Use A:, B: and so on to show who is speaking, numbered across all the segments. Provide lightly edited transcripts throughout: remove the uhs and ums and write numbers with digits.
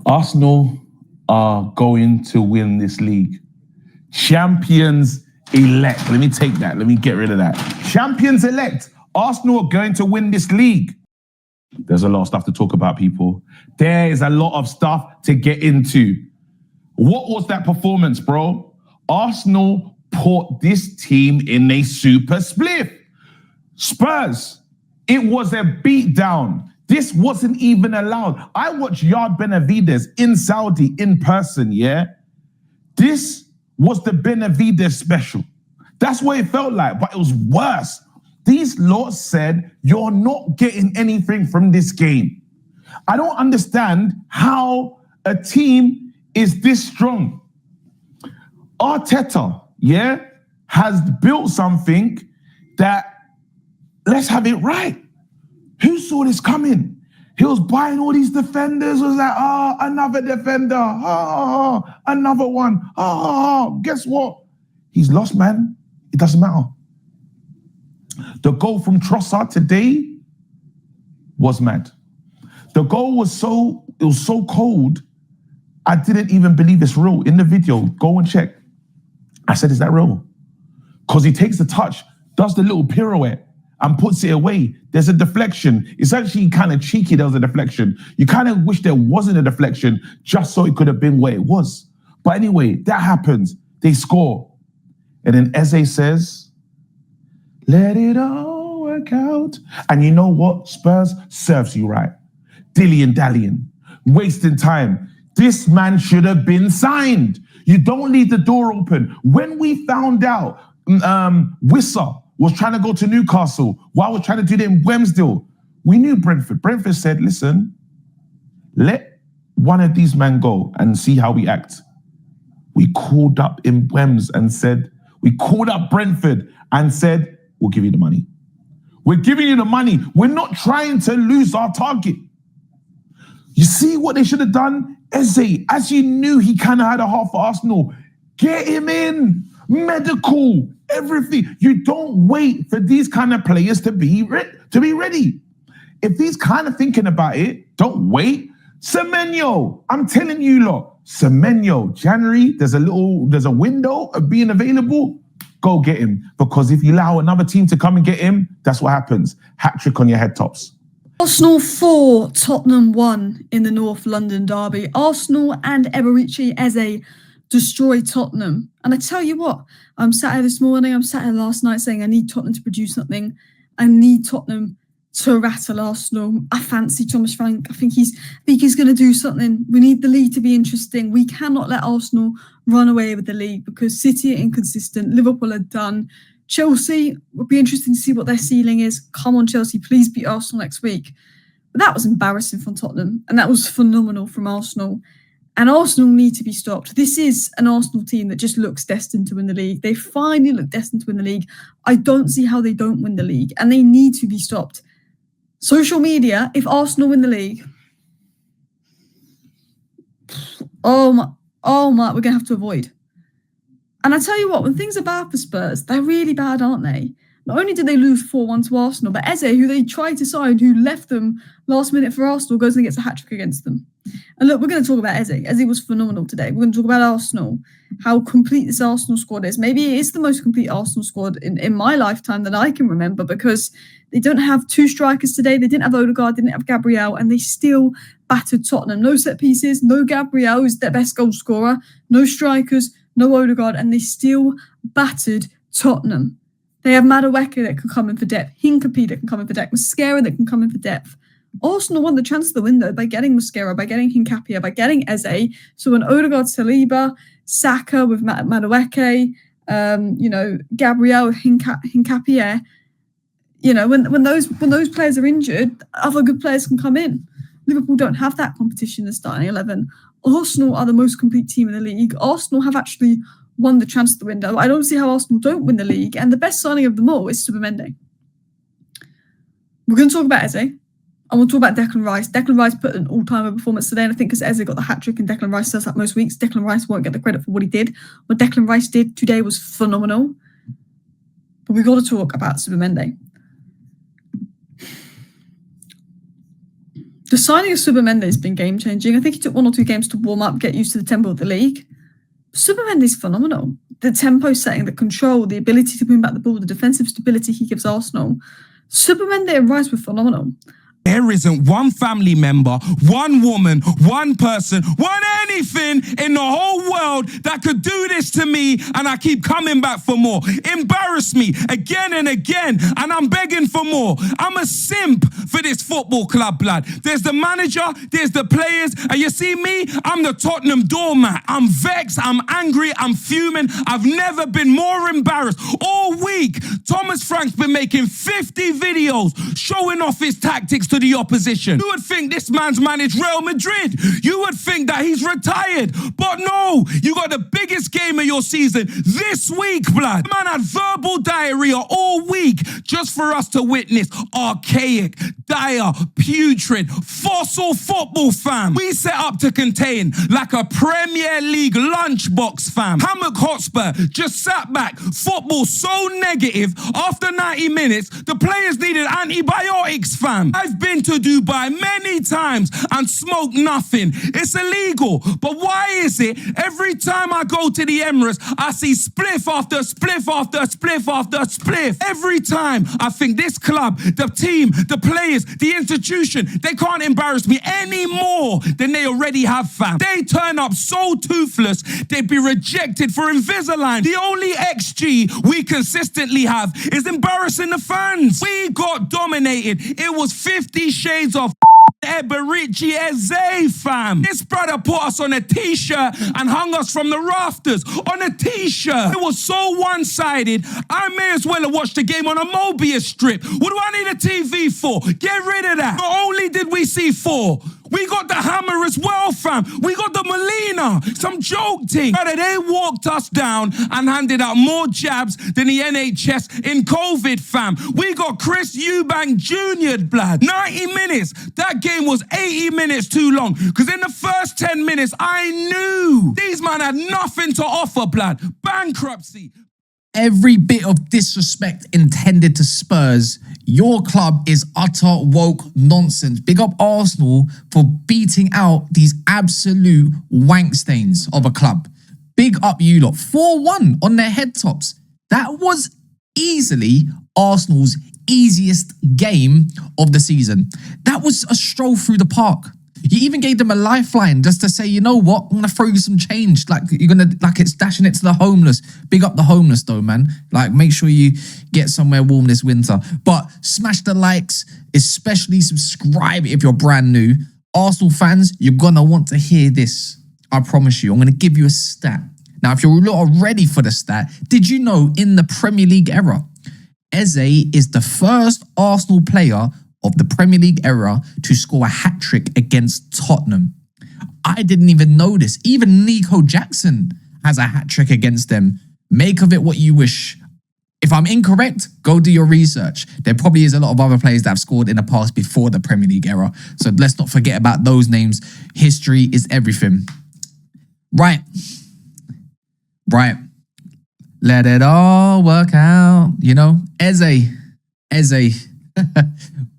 A: Arsenal are going to win this league. Champions elect. Let me take that. Let me get rid of that. Champions elect. Arsenal are going to win this league. There's a lot of stuff to talk about, people. There is a lot of stuff to get into. What was that performance, bro? Arsenal put this team in a super spliff. Spurs, it was a beatdown. This wasn't even allowed. I watched Yard Benavides in Saudi in person, yeah? This was the Benavides special. That's what it felt like, but it was worse. These lots said, you're not getting anything from this game. I don't understand how a team is this strong. Arteta, yeah, has built something that, let's have it right. Who saw this coming? He was buying all these defenders. Was like, another defender. Another one. Guess what? He's lost, man. It doesn't matter. The goal from Trossard today was mad. The goal was so cold, I didn't even believe it's real. In the video, go and check. I said, is that real? Because he takes the touch, does the little pirouette, and puts it away. There's a deflection. It's actually kind of cheeky there was a deflection. You kind of wish there wasn't a deflection just so it could have been where it was. But anyway, that happens. They score. And then Eze says, let it all work out. And you know what? Spurs serves you right. Dilly-dallying, wasting time. This man should have been signed. You don't leave the door open. When we found out Wissa was trying to go to Newcastle while we're trying to do it in Wemsdale, we knew Brentford. Brentford said, listen, let one of these men go and see how we act. We called up in Wems and said, we called up Brentford and said, we'll give you the money. We're giving you the money. We're not trying to lose our target. You see what they should have done? Eze, as you knew he kind of had a heart for Arsenal, get him in. Medical, everything. You don't wait for these kind of players to be ready. If he's kind of thinking about it, don't wait. Semenyo, I'm telling you lot, Semenyo, January, there's a window of being available. Go get him. Because if you allow another team to come and get him, that's what happens. Hat trick on your head tops.
B: Arsenal 4, Tottenham 1 in the North London derby. Arsenal and Eberechi Eze destroy Tottenham. And I tell you what, I'm sat here this morning, I'm sat here last night saying I need Tottenham to produce something. I need Tottenham to rattle Arsenal. I fancy Thomas Frank. I think he's going to do something. We need the league to be interesting. We cannot let Arsenal run away with the league because City are inconsistent. Liverpool are done. Chelsea, would be interesting to see what their ceiling is. Come on, Chelsea, please beat Arsenal next week. But that was embarrassing from Tottenham, and that was phenomenal from Arsenal. And Arsenal need to be stopped. This is an Arsenal team that just looks destined to win the league. They finally look destined to win the league. I don't see how they don't win the league, and they need to be stopped. Social media, if Arsenal win the league, oh my, we're going to have to avoid. And I tell you what, when things are bad for Spurs, they're really bad, aren't they? Not only did they lose 4-1 to Arsenal, but Eze, who they tried to sign, who left them last minute for Arsenal, goes and gets a hat-trick against them. And look, we're going to talk about Eze. Eze was phenomenal today. We're going to talk about Arsenal, how complete this Arsenal squad is. Maybe it is the most complete Arsenal squad in my lifetime that I can remember, because they don't have two strikers today. They didn't have Odegaard, they didn't have Gabriel, and they still battered Tottenham. No set pieces, no Gabriel, who's their best goal scorer, no strikers, no Odegaard, and they still battered Tottenham. They have Madueke that can come in for depth, Hincapié that can come in for depth, Mosquera that can come in for depth. Arsenal won the transfer window by getting Mosquera, by getting Hincapié, by getting Eze. So when Odegaard, Saliba, Saka with Madueke, Gabriel with Hincapié, when those players are injured, other good players can come in. Liverpool don't have that competition in the starting 11. Arsenal are the most complete team in the league. Arsenal have actually won the transfer window. I don't see how Arsenal don't win the league. And the best signing of them all is Subamende. We're going to talk about Eze. And we'll talk about Declan Rice. Declan Rice put an all-timer performance today. And I think because Eze got the hat-trick and Declan Rice does that most weeks, Declan Rice won't get the credit for what he did. What Declan Rice did today was phenomenal. But we've got to talk about Subamende. The signing of Subamende has been game-changing. I think he took 1 or 2 games to warm up, get used to the tempo of the league. Subamende is phenomenal. The tempo setting, the control, the ability to win back the ball, the defensive stability he gives Arsenal. Subamende and Rice were phenomenal.
C: There isn't one family member, one woman, one person, one anything in the whole world that could do this to me, and I keep coming back for more. Embarrass me again and again, and I'm begging for more. I'm a simp for this football club, blood. There's the manager, there's the players, and you see me, I'm the Tottenham doormat. I'm vexed, I'm angry, I'm fuming. I've never been more embarrassed. All week, Thomas Frank's been making 50 videos showing off his tactics to the opposition. You would think this man's managed Real Madrid. You would think that he's retired. But no, you got the biggest game of your season this week, blood. Man had verbal diarrhea all week just for us to witness archaic, dire, putrid, fossil football, fam. We set up to contain like a Premier League lunchbox, fam. Hammock Hotspur just sat back. Football so negative. After 90 minutes, the players needed antibiotics, fam. I've been to Dubai many times and smoked nothing. It's illegal. But why is it every time I go to the Emirates, I see spliff after spliff after spliff after spliff? Every time I think this club, the team, the players, the institution, they can't embarrass me any more than they already have, fam. They turn up so toothless, they'd be rejected for Invisalign. The only XG we consistently have is embarrassing the fans. We got dominated. It was 50 shades of Eberechi Eze, fam. This brother put us on a t-shirt and hung us from the rafters on a t-shirt. It was so one-sided, I may as well have watched the game on a Mobius strip. What do I need a TV for? Get rid of that. Not only did we see 4, we got the hammer as well, fam. We got the Molina. Some joke thing. Brother, they walked us down and handed out more jabs than the NHS in COVID, fam. We got Chris Eubank Jr., blood. 90 minutes. That game was 80 minutes too long. Because in the first 10 minutes, I knew these men had nothing to offer, blood. Bankruptcy.
D: Every bit of disrespect intended to Spurs, your club is utter woke nonsense. Big up Arsenal for beating out these absolute wank stains of a club. Big up you lot. 4-1 on their head tops. That was easily Arsenal's easiest game of the season. That was a stroll through the park. You even gave them a lifeline just to say, you know what, I'm gonna throw you some change. Like it's dashing it to the homeless. Big up the homeless though, man. Like, make sure you get somewhere warm this winter. But smash the likes, especially subscribe if you're brand new. Arsenal fans, you're gonna want to hear this. I promise you. I'm gonna give you a stat. Now, if you're not ready for the stat, did you know in the Premier League era, Eze is the first Arsenal player of the Premier League era to score a hat-trick against Tottenham? I didn't even know this. Even Nico Jackson has a hat-trick against them. Make of it what you wish. If I'm incorrect, go do your research. There probably is a lot of other players that have scored in the past before the Premier League era. So let's not forget about those names. History is everything. Right. Let it all work out. You know, Eze.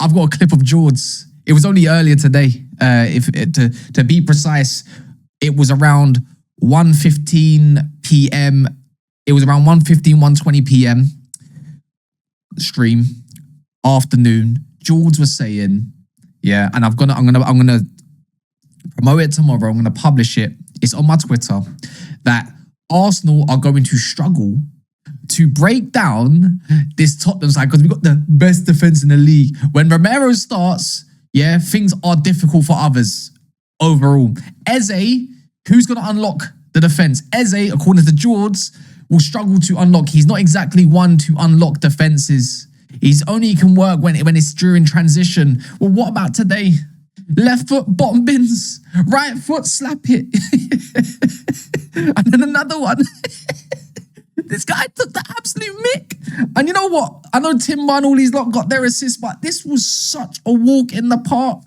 D: I've got a clip of George's. It was only earlier today. To be precise, it was around 1:15 p.m. It was around 1:15, 1:20 p.m. stream, afternoon. George was saying, yeah, and I'm gonna promote it tomorrow. I'm gonna publish it. It's on my Twitter that Arsenal are going to struggle to break down this Tottenham side because we've got the best defense in the league. When Romero starts, yeah, things are difficult for others overall. Eze, who's going to unlock the defense? Eze, according to George, will struggle to unlock. He's not exactly one to unlock defenses. He's only can work when it's during transition. Well, what about today? Left foot, bottom bins. Right foot, slap it. And then another one. This guy took the absolute mick. And you know what? I know Timber and all these lot got their assists, but this was such a walk in the park.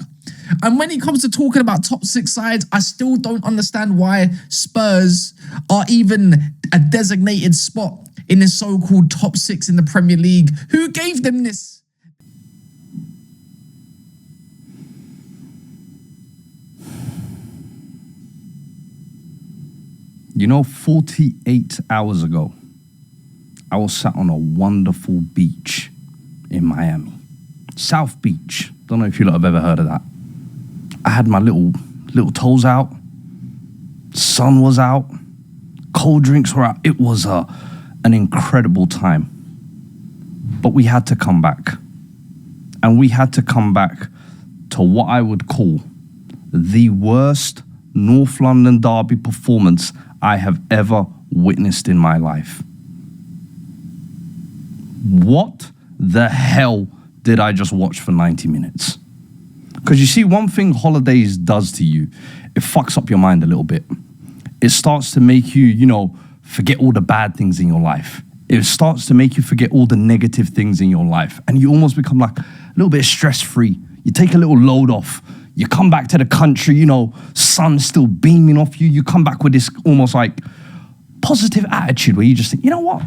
D: And when it comes to talking about top 6 sides, I still don't understand why Spurs are even a designated spot in the so-called top 6 in the Premier League. Who gave them this?
E: 48 hours ago, I was sat on a wonderful beach in Miami. South Beach. Don't know if you lot have ever heard of that. I had my little toes out. Sun was out. Cold drinks were out. It was an incredible time. But we had to come back. And we had to come back to what I would call the worst North London derby performance I have ever witnessed in my life. What the hell did I just watch for 90 minutes? Because you see, one thing holidays does to you, it fucks up your mind a little bit. It starts to make you, forget all the bad things in your life. It starts to make you forget all the negative things in your life. And you almost become like a little bit stress-free. You take a little load off. You come back to the country, sun's still beaming off you. You come back with this almost like positive attitude where you just think, you know what?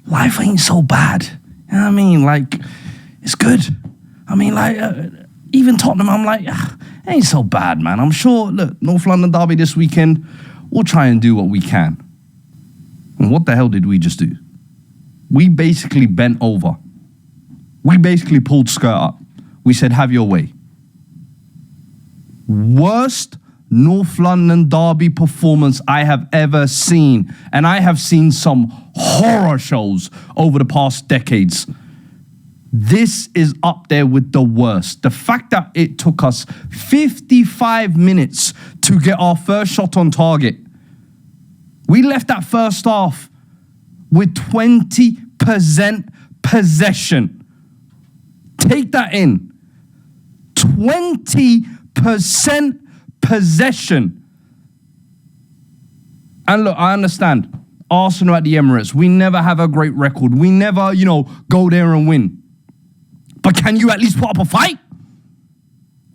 E: Life ain't so bad. You know what I mean? Like, it's good. I mean, like, even Tottenham, I'm like, it ain't so bad, man. I'm sure, look, North London derby this weekend, we'll try and do what we can. And what the hell did we just do? We basically bent over. We basically pulled skirt up. We said, have your way. Worst North London derby performance I have ever seen. And I have seen some horror shows over the past decades. This is up there with the worst. The fact that it took us 55 minutes to get our first shot on target. We left that first half with 20% possession. Take that in. 20% possession. And look, I understand. Arsenal at the Emirates, we never have a great record. We never, go there and win. But can you at least put up a fight?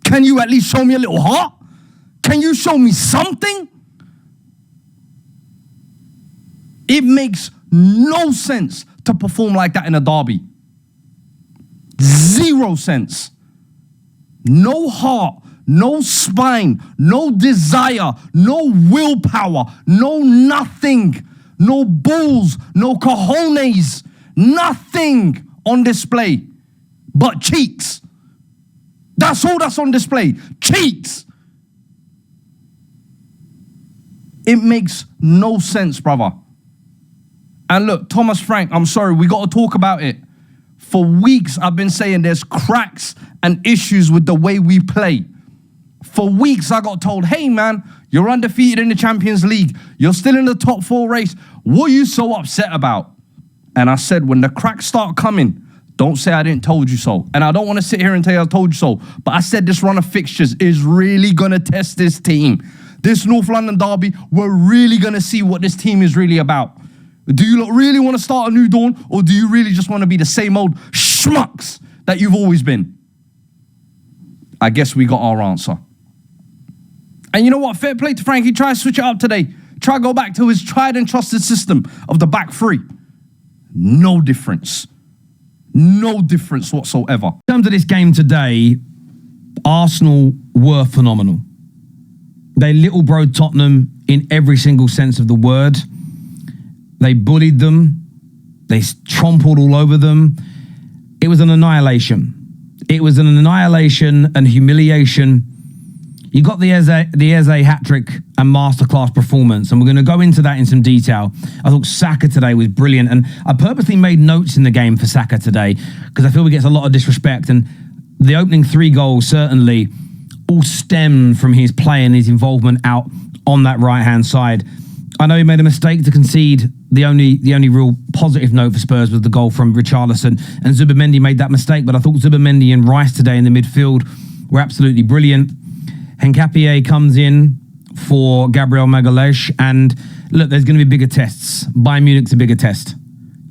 E: Can you at least show me a little heart? Can you show me something? It makes no sense to perform like that in a derby. 0 sense. No heart, no spine, no desire, no willpower, no nothing, no balls, no cojones, nothing on display but cheeks. That's all that's on display. Cheeks. It makes no sense, brother. And look, Thomas Frank, I'm sorry, we got to talk about it. For weeks, I've been saying there's cracks and issues with the way we play. For weeks, I got told, hey, man, you're undefeated in the Champions League. You're still in the top 4 race. What are you so upset about? And I said, when the cracks start coming, don't say I didn't told you so. And I don't want to sit here and tell you I told you so. But I said this run of fixtures is really going to test this team. This North London derby, we're really going to see what this team is really about. Do you lot really want to start a new dawn, or do you really just want to be the same old schmucks that you've always been? I guess we got our answer. And you know what? Fair play to Frank. He tried to switch it up today. Try to go back to his tried and trusted system of the back three. No difference. No difference whatsoever.
C: In terms of this game today, Arsenal were phenomenal. They little broed Tottenham in every single sense of the word. They bullied them. They trampled all over them. It was an annihilation. It was an annihilation and humiliation. You got the Eze hat-trick and masterclass performance, and we're going to go into that in some detail. I thought Saka today was brilliant, and I purposely made notes in the game for Saka today because I feel he gets a lot of disrespect, and the opening 3 goals certainly all stemmed from his play and his involvement out on that right-hand side. I know he made a mistake to concede. The only real positive note for Spurs was the goal from Richarlison, and Zubimendi made that mistake, but I thought Zubimendi and Rice today in the midfield were absolutely brilliant. Nketiah comes in for Gabriel Magalhaes, and look, there's going to be bigger tests. Bayern Munich's a bigger test.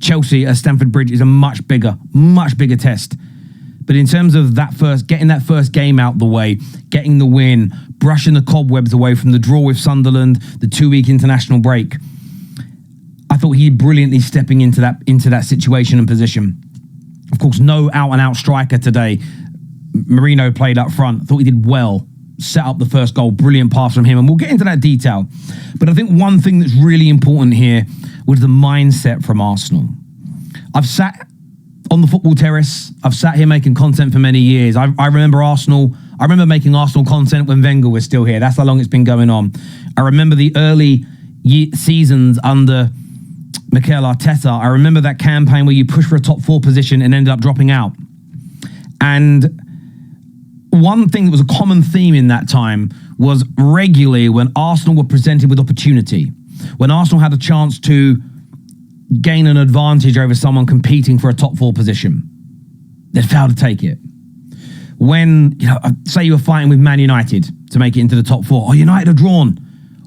C: Chelsea at Stamford Bridge is a much bigger test. But in terms of getting that first game out the way, getting the win, brushing the cobwebs away from the draw with Sunderland, the 2-week international break, I thought he brilliantly stepping into that situation and position. Of course, no out-and-out striker today. Marino played up front. I thought he did well.
F: set up the first goal. Brilliant pass from him. And we'll get into that detail. But I think one thing that's really important here was the mindset from Arsenal. I've sat on the football terrace. I've sat here making content for many years. I remember Arsenal. I remember making Arsenal content when Wenger was still here. That's how long it's been going on. I remember the early seasons under Mikel Arteta. I remember that campaign where you pushed for a top 4 position and ended up dropping out. And one thing that was a common theme in that time was regularly when Arsenal were presented with opportunity, when Arsenal had a chance to gain an advantage over someone competing for a top 4 position, they'd fail to take it. When, say you were fighting with Man United to make it into the top 4. Oh, United have drawn.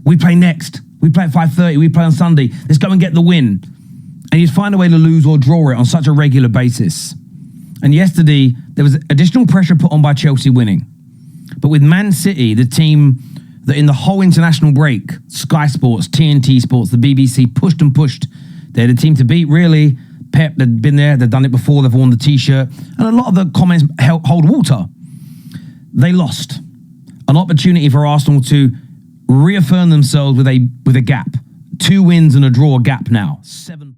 F: We play next. We play at 5:30. We play on Sunday. Let's go and get the win. And you'd find a way to lose or draw it on such a regular basis. And yesterday, there was additional pressure put on by Chelsea winning. But with Man City, the team that in the whole international break, Sky Sports, TNT Sports, the BBC pushed and pushed. They're the team to beat, really. Pep, they'd been there, they'd done it before, they've worn the T-shirt. And a lot of the comments hold water. They lost. An opportunity for Arsenal to reaffirm themselves with a gap. 2 wins and a draw gap now. 7